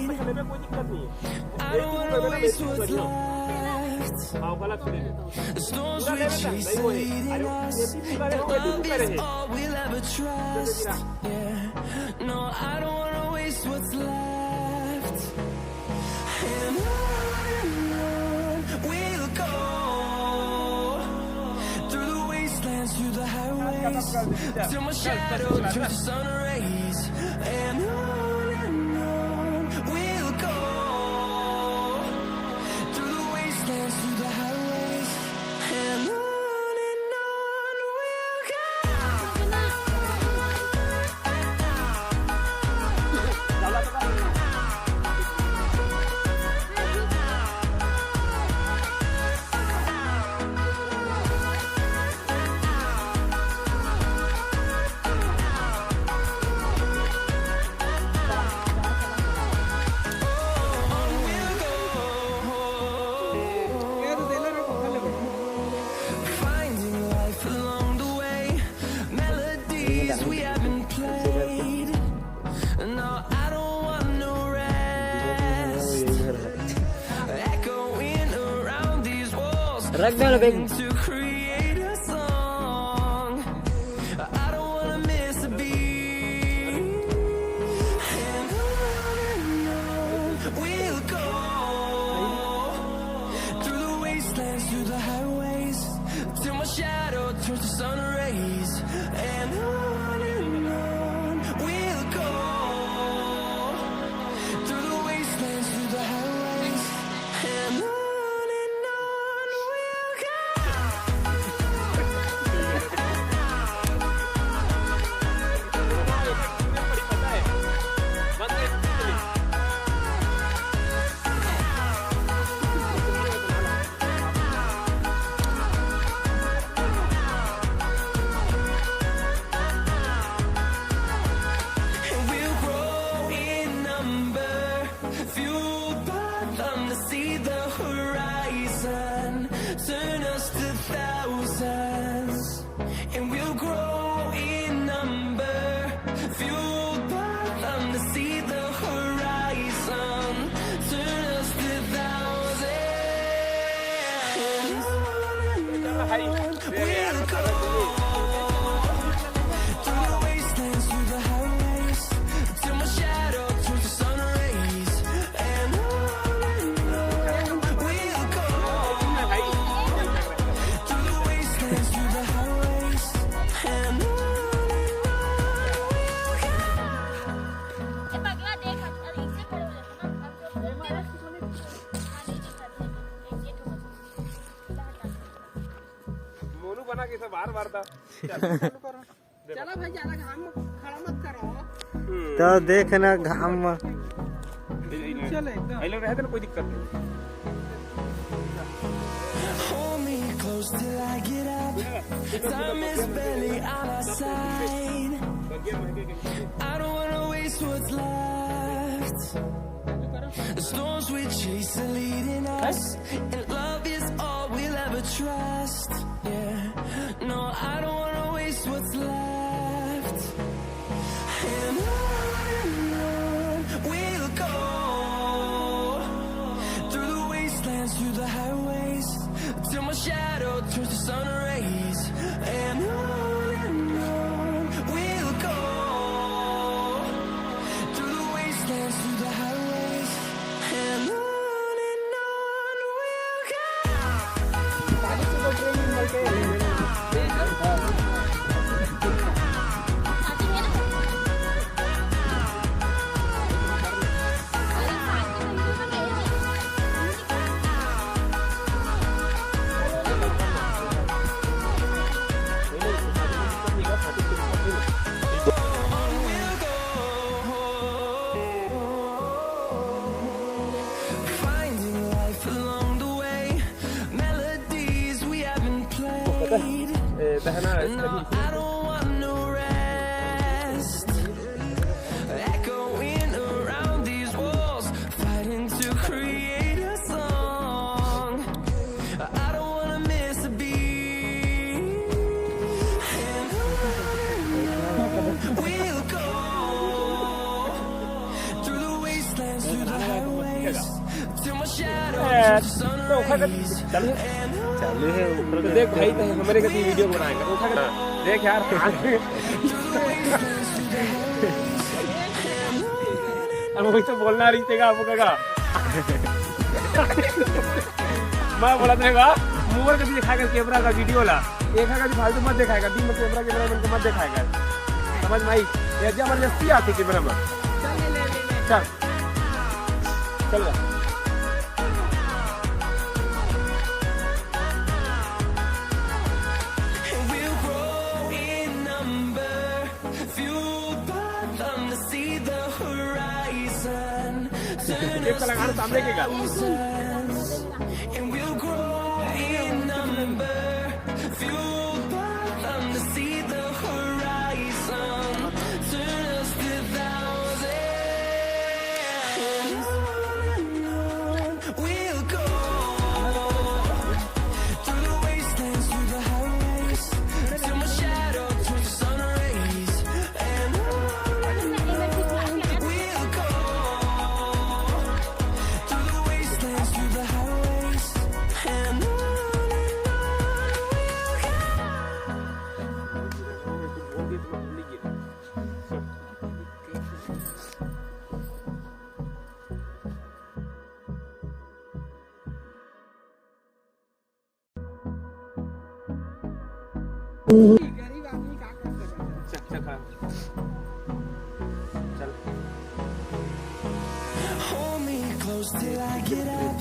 कोई दिक्कत नहीं है। I don't wanna waste what's left. हाँ गलत सुने The storms पूरा we लेवे था chase नहीं are वो leading अरे us, ये पूरा and लेवे love पूरा is रहे all we'll ever trust. Yeah, no, I don't wanna waste what's left. And on we'll go through the wastelands, through the highways, till my shadow turns to sun rays. And on we'll go through the wastelands, through the highways, and on we'll go. Finding life along the way, melodies we haven't played. No, I don't want no rest. Echoing around these walls, fighting to create a song. I don't wanna miss a beat. And on we'll go through the wastelands, through the highways, till my shadow turns to sun rays. And on we'll go through the wastelands, through the highways, and on we'll go. And we'll grow in number, fueled by them to see the horizon, turn us to thousands. And we'll grow in number, fueled by them to see the horizon, turn us to thousands. We'll go through the wastelands, through the highways, till my shadow turns to sun rays. And on we'll go through the wastelands, through the highways, and on we'll go. ए पगला देख अरे इससे खड़े हो जाते ना हम लोग मोनू बना के सब बार बार था चलो भाई ज्यादा घाम खड़ा मत करो। तो देखना घाम चलो एकदम ये लोग रहते ना कोई दिक्कत नहीं Hold me close till I get up. Time is barely on our side. I don't wanna waste what's left. The storms we chase are leading us, and love is all we'll ever trust. Yeah, no, I don't wanna waste what's left. And on we'll go through the wastelands, through the highways, till my shadow turns to sun rays. And on we'll go through the wastelands, through the highways, and on we'll go. Finding life along the way, melodies we haven't played. बहना No, I don't want no rest. Echoing around these walls, fighting to create a song. I don't wanna miss a beat. And on we'll go through the wastelands, through the दिखेगा till my shadow A, turns to sun तो उठा कर rays. चल चालू है ऊपर तो देख भाई तो हमारे कभी वीडियो बनाएंगे तो उठा कर देख यार अब वही तो बोलना रही तेगा आपको कहा मैं बोला तेगा मोबाइल कभी दिखाएगा कैमरा का वीडियो ला एक है फालतू मत दिखाएगा दिन में कैमरा मैन को मत दिखाएगा समझ में आई ये जबरदस्ती आती कैमरा में चल चल And we'll grow in number, fueled by them to see the horizon. Turn एक us कलाकार सामने के गा thousands. And we'll grow in number, fueled by them to see the horizon. Turn us to thousands. We'll go through the wastelands, through the highways, till my shadow turns to sun rays. And we'll go through the wastelands, through the highways, and on गरीब आदमी का कर सकता है चल hold me close till I get up.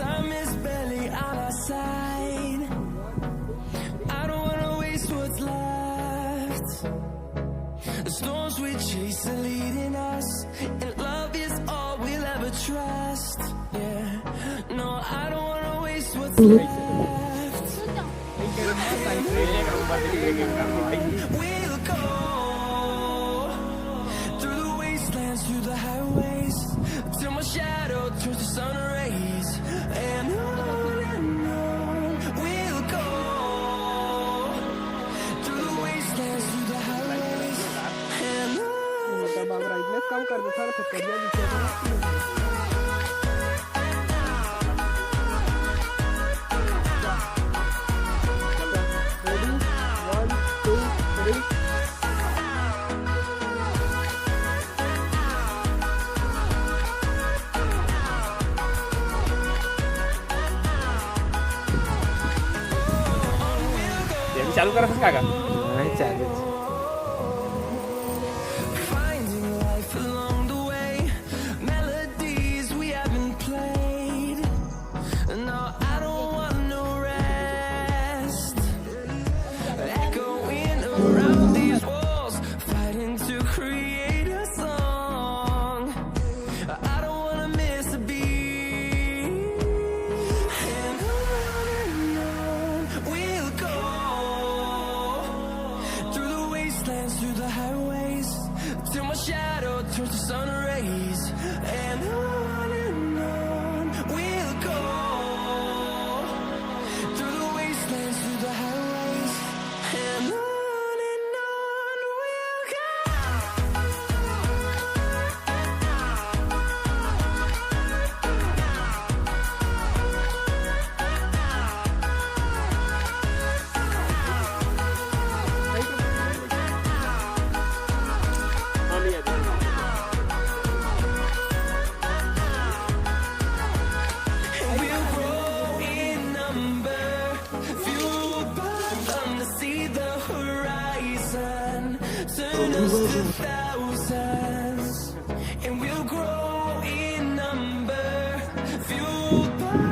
Time is barely on our side. I don't wanna waste what's left. The storms we chase are leading us, and love is all we'll ever trust. Yeah, no, I don't wanna waste what's left. We'll go through the wastelands, through the highways, till my shadow turns to sun rays. And on we'll go through the wastelands, through the highways, and on. मतलब अब brightness कम कर दो sir तो करिया दिखे ready 1 2 3 ये भी चालू करा सकता का नहीं चालू Finding life along the way, melodies we haven't played. No, I don't want no rest. Echoing around these walls, fighting to create a song. I don't wanna miss a beat. And on we'll go through the wastelands, through the highways, till my shadow turns to sun rays. And on we'll go through the wastelands, through the highways, and on we'll go. हाँ नहीं आती We'll grow in number, fueled by them to see the horizon. Turn us to thousands, and we'll grow in number, fueled by